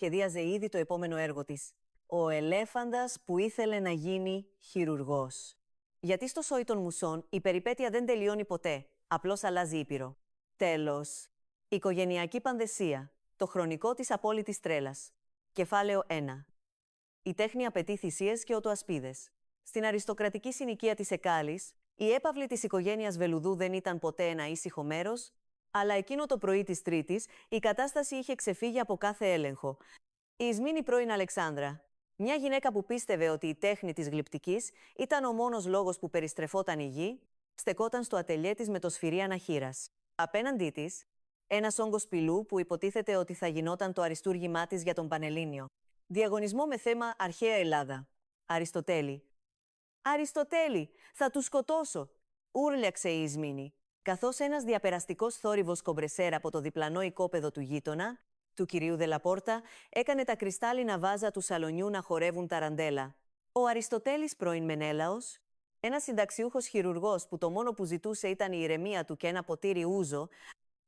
σχεδίαζε ήδη το επόμενο έργο της. Ο ελέφαντας που ήθελε να γίνει χειρουργός. Γιατί στο Σόι των Μουσών η περιπέτεια δεν τελειώνει ποτέ, απλώς αλλάζει ήπειρο. Τέλος. Οικογενειακή πανδεσία. Το χρονικό της απόλυτης τρέλας. Κεφάλαιο 1. Η τέχνη απαιτεί θυσίες και οτοασπίδες. Στην αριστοκρατική συνοικία της Εκάλης, η έπαυλη της οικογένειας Βελουδού δεν ήταν ποτέ ένα ήσυχο μέρος, αλλά εκείνο το πρωί της Τρίτης η κατάσταση είχε ξεφύγει από κάθε έλεγχο. Η Ισμήνη πρώην Αλεξάνδρα, μια γυναίκα που πίστευε ότι η τέχνη της γλυπτικής ήταν ο μόνος λόγος που περιστρεφόταν η γη, στεκόταν στο ατελιέ της με το σφυρί αναχείρας. Απέναντί της, ένας όγκος πυλού που υποτίθεται ότι θα γινόταν το αριστούργημά της για τον Πανελλήνιο. Διαγωνισμό με θέμα Αρχαία Ελλάδα. Αριστοτέλη. «Αριστοτέλη, θα τους σκοτώσω», ούρλιαξε η Ισμήνη, καθώς ένας διαπεραστικός θόρυβος κομπρεσέρ από το διπλανό οικόπεδο του γείτονα, του κυρίου Δελαπόρτα, έκανε τα κρυστάλλινα βάζα του σαλονιού να χορεύουν ταραντέλα. Ο Αριστοτέλης πρώην Μενέλαος, ένας συνταξιούχος χειρουργός που το μόνο που ζητούσε ήταν η ηρεμία του και ένα ποτήρι ούζο,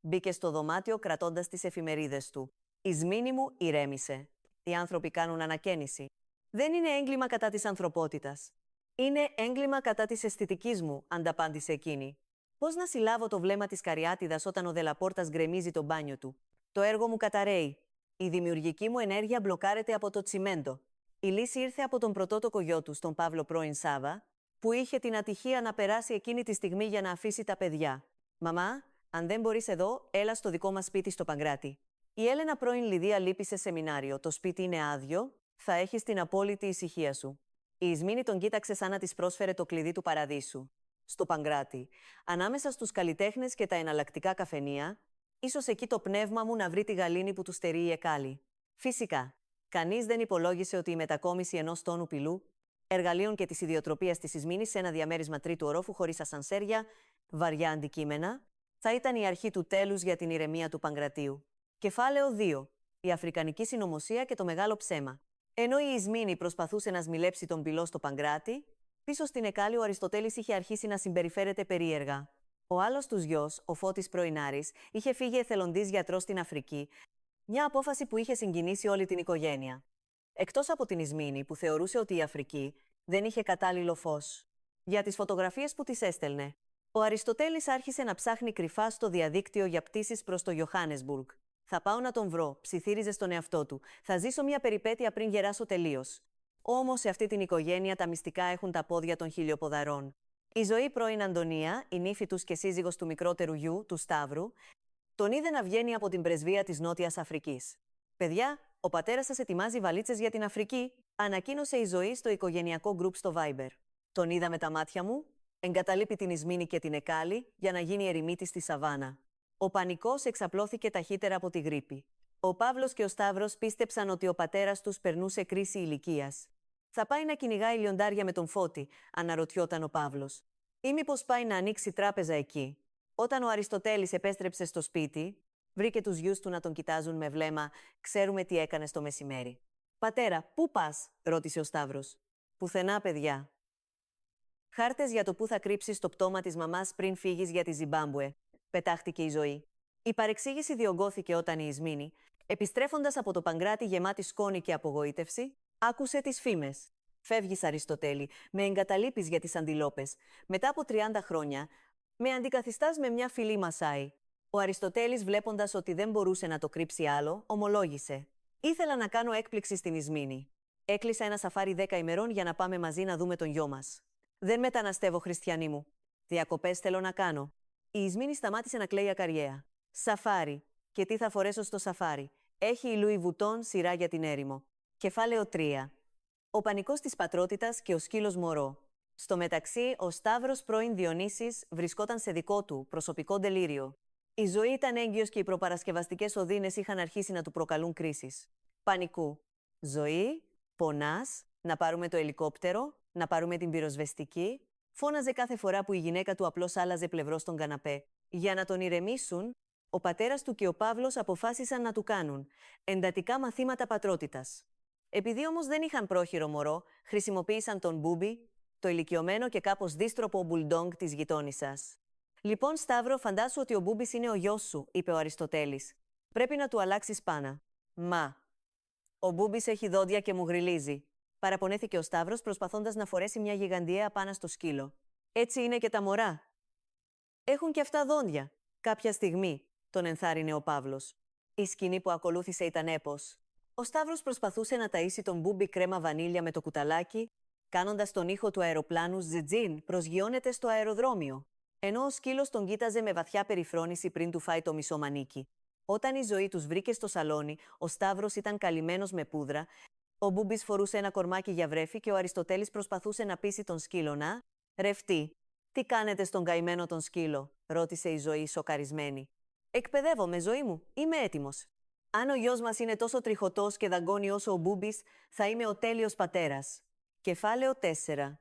μπήκε στο δωμάτιο κρατώντας τις εφημερίδες του. «Ισμήνη μου, ηρέμησε. Οι άνθρωποι κάνουν ανακαίνιση. Δεν είναι έγκλημα κατά της ανθρωπότητας. Είναι έγκλημα κατά της αισθητικής μου», ανταπάντησε εκείνη. «Πώς να συλλάβω το βλέμμα της Καριάτιδας όταν ο Δελαπόρτας γκρεμίζει το μπάνιο του? Το έργο μου καταραίει. Η δημιουργική μου ενέργεια μπλοκάρεται από το τσιμέντο». Η λύση ήρθε από τον πρωτότοκο γιο του, τον Παύλο πρώην Σάβα, που είχε την ατυχία να περάσει εκείνη τη στιγμή για να αφήσει τα παιδιά. «Μαμά, αν δεν μπορείς εδώ, έλα στο δικό μας σπίτι στο Παγκράτη». Η Έλενα πρώην Λιδία λείπει σε σεμινάριο. «Το σπίτι είναι άδειο, θα έχεις την απόλυτη ησυχία σου». Η Ισμήνη τον κοίταξε σαν να της πρόσφερε το κλειδί του παραδείσου. Στο Παγκράτη, ανάμεσα στους καλλιτέχνες και τα εναλλακτικά καφενεία, ίσως εκεί το πνεύμα μου να βρει τη γαλήνη που του στερεί η Εκάλη. Φυσικά, κανείς δεν υπολόγισε ότι η μετακόμιση ενός τόνου πυλού, εργαλείων και της ιδιοτροπίας της Ισμήνης σε ένα διαμέρισμα τρίτου ορόφου χωρίς ασανσέρια, βαριά αντικείμενα, θα ήταν η αρχή του τέλους για την ηρεμία του Παγκρατίου. Κεφάλαιο 2. Η Αφρικανική συνωμοσία και το μεγάλο ψέμα. Ενώ η Ισμήνη προσπαθούσε να σμιλέψει τον πυλό στο Παγκράτη, πίσω στην Εκάλη ο Αριστοτέλης είχε αρχίσει να συμπεριφέρεται περίεργα. Ο άλλος τους γιος, ο Φώτης Πρωινάρης, είχε φύγει εθελοντής γιατρός στην Αφρική, μια απόφαση που είχε συγκινήσει όλη την οικογένεια. Εκτός από την Ισμήνη, που θεωρούσε ότι η Αφρική δεν είχε κατάλληλο φως για τις φωτογραφίες που της έστελνε, ο Αριστοτέλης άρχισε να ψάχνει κρυφά στο διαδίκτυο για πτήσεις προς το Johannesburg. «Θα πάω να τον βρω», ψιθύριζε στον εαυτό του. «Θα ζήσω μια περιπέτεια πριν γεράσω τελείως». Όμως σε αυτή την οικογένεια τα μυστικά έχουν τα πόδια των χιλιοποδαρών. Η Ζωή πρώην Αντωνία, η νύφη τους και σύζυγος του μικρότερου γιου, του Σταύρου, τον είδε να βγαίνει από την πρεσβεία της Νότιας Αφρικής. «Παιδιά, ο πατέρας σας ετοιμάζει βαλίτσες για την Αφρική», ανακοίνωσε η Ζωή στο οικογενειακό γκρουπ στο Viber. Τον είδα με τα μάτια μου, εγκαταλείπει την Ισμήνη και την Εκάλη για να γίνει ερημίτης στη Σαβάνα. Ο πανικός εξαπλώθηκε ταχύτερα από τη γρίπη. Ο Παύλος και ο Σταύρος πίστεψαν ότι ο πατέρας τους περνούσε κρίση ηλικίας. «Θα πάει να κυνηγάει λιοντάρια με τον Φώτη», αναρωτιόταν ο Παύλος. «Ή μήπως πάει να ανοίξει τράπεζα εκεί?» Όταν ο Αριστοτέλης επέστρεψε στο σπίτι, βρήκε τους γιους του να τον κοιτάζουν με βλέμμα «Ξέρουμε τι έκανες το μεσημέρι». «Πατέρα, πού πας?» ρώτησε ο Σταύρος. «Πουθενά, παιδιά». «Χάρτες για το πού θα κρύψεις το πτώμα της μαμάς πριν φύγεις για τη Ζιμπάμπουε», πετάχτηκε η Ζωή. Η παρεξήγηση διωγγώθηκε όταν η Ισμήνη, επιστρέφοντας από το Παγκράτη γεμάτη σκόνη και απογοήτευση, άκουσε τις φήμες. «Φεύγεις, Αριστοτέλη, με εγκαταλείπεις για τις αντιλόπες. Μετά από 30 χρόνια, με αντικαθιστάς με μια φιλή Μασάι». Ο Αριστοτέλης, βλέποντας ότι δεν μπορούσε να το κρύψει άλλο, ομολόγησε. «Ήθελα να κάνω έκπληξη στην Ισμήνη. Έκλεισα ένα σαφάρι 10 ημερών για να πάμε μαζί να δούμε τον γιο μας. Δεν μεταναστεύω, χριστιανή μου. Διακοπές θέλω να κάνω». Η Ισμήνη σταμάτησε να κλαίει ακαριέα. «Σαφάρι. Και τι θα φορέσω στο σαφάρι? Έχει η Λουί Βουτόν σειρά για την έρημο». Κεφάλαιο 3. Ο πανικός της πατρότητας και ο σκύλος μωρό. Στο μεταξύ, ο Σταύρος πρώην Διονύσης βρισκόταν σε δικό του προσωπικό ντελήριο. Η Ζωή ήταν έγκυος και οι προπαρασκευαστικές οδύνες είχαν αρχίσει να του προκαλούν κρίσεις. Πανικού. «Ζωή, πονάς, να πάρουμε το ελικόπτερο, να πάρουμε την πυροσβεστική», φώναζε κάθε φορά που η γυναίκα του απλώς άλλαζε πλευρό στον καναπέ. Για να τον ηρεμήσουν, ο πατέρας του και ο Παύλος αποφάσισαν να του κάνουν εντατικά μαθήματα πατρότητας. Επειδή όμως δεν είχαν πρόχειρο μωρό, χρησιμοποίησαν τον Μπούμπι, το ηλικιωμένο και κάπως δίστροπο μπουλντόγκ της γειτόνισσας. «Λοιπόν, Σταύρο, φαντάσου ότι ο Μπούμπης είναι ο γιος σου», είπε ο Αριστοτέλης. «Πρέπει να του αλλάξεις πάνα». «Μα». Ο Μπούμπης έχει δόντια και μου γριλίζει. Παραπονέθηκε ο Σταύρος προσπαθώντας να φορέσει μια γιγαντιαία πάνα στο σκύλο. Έτσι είναι και τα μωρά. Έχουν και αυτά δόντια. Κάποια στιγμή, τον ενθάρρυνε ο Παύλος. Η σκηνή που ακολούθησε ήταν έπος. Ο Σταύρος προσπαθούσε να ταΐσει τον Μπούμπη κρέμα βανίλια με το κουταλάκι, κάνοντας τον ήχο του αεροπλάνου «Ζιτζίν» προσγειώνεται στο αεροδρόμιο, ενώ ο σκύλος τον κοίταζε με βαθιά περιφρόνηση πριν του φάει το μισό μανίκι. Όταν η Ζωή τους βρήκε στο σαλόνι, ο Σταύρος ήταν καλυμμένος με πούδρα, ο Μπούμπης φορούσε ένα κορμάκι για βρέφη και ο Αριστοτέλης προσπαθούσε να πείσει τον σκύλο να «Ρευτεί». «Τι κάνετε στον καημένο τον σκύλο?» ρώτησε η Ζωή σοκαρισμένη. «Εκπαιδεύομαι, Ζωή μου. Είμαι έτοιμος. Αν ο γιος μας είναι τόσο τριχωτός και δαγκώνει όσο ο Μπούμπης, θα είμαι ο τέλειος πατέρας». Κεφάλαιο 4.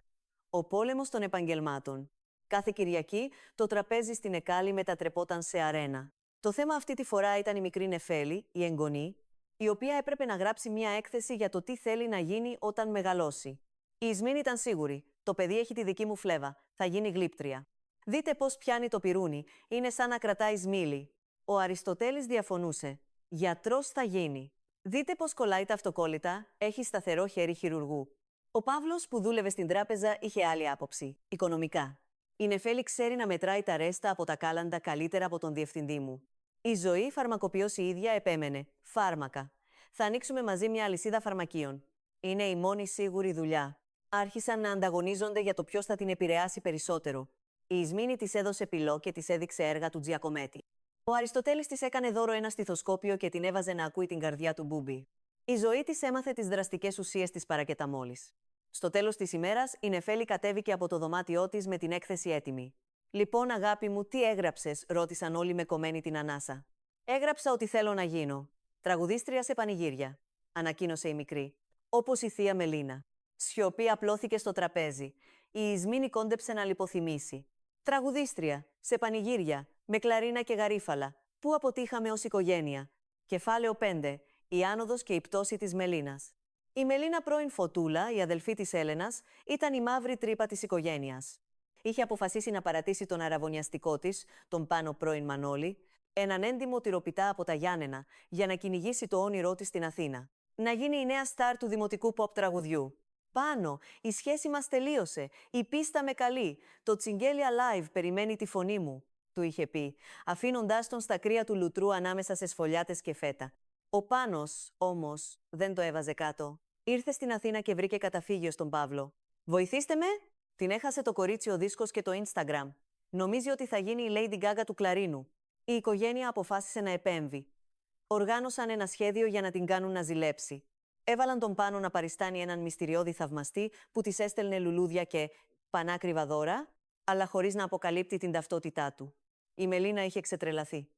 Ο πόλεμος των επαγγελμάτων. Κάθε Κυριακή το τραπέζι στην Εκάλη μετατρεπόταν σε αρένα. Το θέμα αυτή τη φορά ήταν η μικρή Νεφέλη, η εγγονή, η οποία έπρεπε να γράψει μια έκθεση για το τι θέλει να γίνει όταν μεγαλώσει. Η Ισμήνη ήταν σίγουρη. Το παιδί έχει τη δική μου φλέβα. Θα γίνει γλύπτρια. Δείτε πώς πιάνει το πυρούνι. Είναι σαν να κρατάει σμήλι. Ο Αριστοτέλης διαφωνούσε. Γιατρός θα γίνει. Δείτε πώς κολλάει τα αυτοκόλλητα. Έχει σταθερό χέρι χειρουργού. Ο Παύλος, που δούλευε στην τράπεζα, είχε άλλη άποψη. Οικονομικά. Η Νεφέλη ξέρει να μετράει τα ρέστα από τα κάλαντα καλύτερα από τον διευθυντή μου. Η Ζωή, φαρμακοποιός η ίδια, επέμενε. Φάρμακα. Θα ανοίξουμε μαζί μια αλυσίδα φαρμακείων. Είναι η μόνη σίγουρη δουλειά. Άρχισαν να ανταγωνίζονται για το ποιος θα την επηρεάσει περισσότερο. Η Ισμήνη της έδωσε πυλό και της έδειξε έργα του Τζιακομέτη. Ο Αριστοτέλης της έκανε δώρο ένα στιθοσκόπιο και την έβαζε να ακούει την καρδιά του Μπούμπη. Η Ζωή της έμαθε τις δραστικές ουσίες της παρακεταμόλης. Στο τέλος της ημέρας, η Νεφέλη κατέβηκε από το δωμάτιό της με την έκθεση έτοιμη. «Λοιπόν, αγάπη μου, τι έγραψες?» ρώτησαν όλοι με κομμένη την ανάσα. «Έγραψα ότι θέλω να γίνω. Τραγουδίστρια σε πανηγύρια», ανακοίνωσε η μικρή. Όπως η θεία Μελίνα. Σιωπή απλώθηκε στο τραπέζι. Η Ισμήνη κόντεψε να λιποθυμήσει. «Τραγουδίστρια, σε πανηγύρια, με κλαρίνα και γαρίφαλα. Πού αποτύχαμε ως οικογένεια?» Κεφάλαιο 5. Η άνοδος και η πτώση της Μελίνας. Η Μελίνα, πρώην Φωτούλα, η αδελφή της Έλενας, ήταν η μαύρη τρύπα της οικογένειας. Είχε αποφασίσει να παρατήσει τον αραβωνιαστικό της, τον Πάνο πρώην Μανώλη, έναν έντιμο τυροπιτά από τα Γιάννενα, για να κυνηγήσει το όνειρό της στην Αθήνα. Να γίνει η νέα στάρ του δημοτικού pop τραγουδιού. «Πάνο, η σχέση μας τελείωσε. Η πίστα με καλεί. Το Τσιγκέλια Live περιμένει τη φωνή μου», του είχε πει, αφήνοντάς τον στα κρύα του λουτρού ανάμεσα σε σφολιάτες και φέτα. Ο Πάνος, όμως, δεν το έβαζε κάτω. Ήρθε στην Αθήνα και βρήκε καταφύγιο στον Παύλο. «Βοηθήστε με!» Την έχασε το κορίτσι ο δίσκος και το Instagram. Νομίζει ότι θα γίνει η Lady Gaga του κλαρίνου. Η οικογένεια αποφάσισε να επέμβει. Οργάνωσαν ένα σχέδιο για να την κάνουν να ζηλέψει. Έβαλαν τον Πάνο να παριστάνει έναν μυστηριώδη θαυμαστή που της έστελνε λουλούδια και πανάκριβα δώρα, αλλά χωρίς να αποκαλύπτει την ταυτότητά του. Η Μελίνα είχε ξετρελαθεί.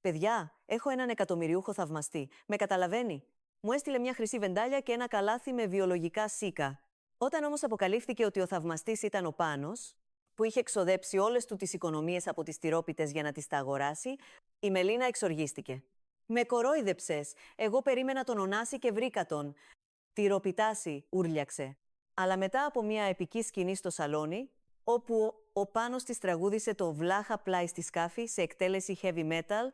«Παιδιά, έχω έναν εκατομμυριούχο θαυμαστή. Με καταλαβαίνει?» Μου έστειλε μια χρυσή βεντάλια και ένα καλάθι με βιολογικά σίκα. Όταν όμως αποκαλύφθηκε ότι ο θαυμαστής ήταν ο Πάνος, που είχε εξοδέψει όλες του τις οικονομίες από τις τυρόπιτες για να τις τα αγοράσει, η Μελίνα εξοργίστηκε. «Με κορόιδεψες. Εγώ περίμενα τον Ωνάση και βρήκα τον. Τυροπιτάση», ούρλιαξε. Αλλά μετά από μια επική σκηνή στο σαλόνι, όπου ο Πάνος της τραγούδισε το «Βλάχα πλάι στη σκάφη» σε εκτέλεση heavy metal,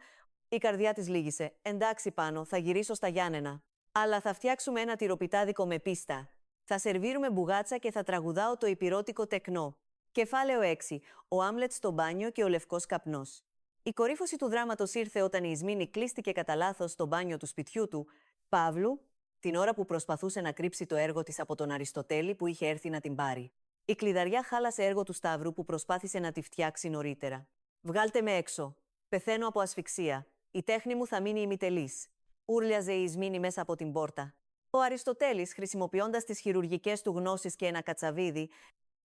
η καρδιά της λύγησε. «Εντάξει, Πάνο, θα γυρίσω στα Γιάννενα. Αλλά θα φτιάξουμε ένα τυροπιτάδικο με πίστα. Θα σερβίρουμε μπουγάτσα και θα τραγουδάω το υπηρώτικο τεκνό». Κεφάλαιο 6. Ο Άμλετ στο μπάνιο και ο λευκός καπνός. Η κορύφωση του δράματος ήρθε όταν η Ισμήνη κλείστηκε κατά λάθος στο μπάνιο του σπιτιού του, Παύλου, την ώρα που προσπαθούσε να κρύψει το έργο της από τον Αριστοτέλη που είχε έρθει να την πάρει. Η κλειδαριά χάλασε έργο του Σταύρου που προσπάθησε να τη φτιάξει νωρίτερα. «Βγάλτε με έξω. Πεθαίνω από ασφυξία. Η τέχνη μου θα μείνει ημιτελής», ούρλιαζε η Ισμήνη μέσα από την πόρτα. Ο Αριστοτέλης, χρησιμοποιώντας τις χειρουργικές του γνώσεις και ένα κατσαβίδι,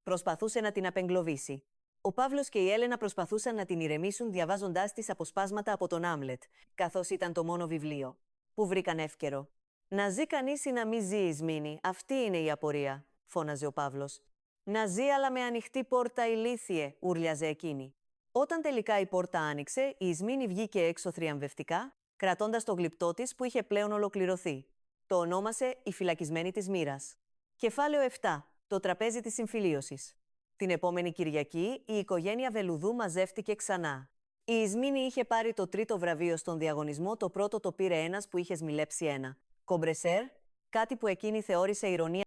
προσπαθούσε να την απεγκλωβίσει. Ο Παύλος και η Έλενα προσπαθούσαν να την ηρεμήσουν διαβάζοντάς της αποσπάσματα από τον Άμλετ, καθώς ήταν το μόνο βιβλίο. Που βρήκαν εύκαιρο. «Να ζει κανείς ή να μη ζει, Ισμήνη, αυτή είναι η απορία», φώναζε ο Παύλος. «Να ζει, αλλά με ανοιχτή πόρτα, ηλίθιε», ούρλιαζε εκείνη. Όταν τελικά η πόρτα άνοιξε, η Ισμήνη βγήκε έξω θριαμβευτικά, κρατώντας το γλυπτό της που είχε πλέον ολοκληρωθεί. Το ονόμασε «Η φυλακισμένη της μοίρας». Κεφάλαιο 7. Το τραπέζι της συμφιλίωσης. Την επόμενη Κυριακή, η οικογένεια Βελουδού μαζεύτηκε ξανά. Η Ισμήνη είχε πάρει το τρίτο βραβείο στον διαγωνισμό, το πρώτο το πήρε ένας που είχε σμιλέψει ένα. Κομπρεσέρ, κάτι που εκείνη θεώρησε ηρωνία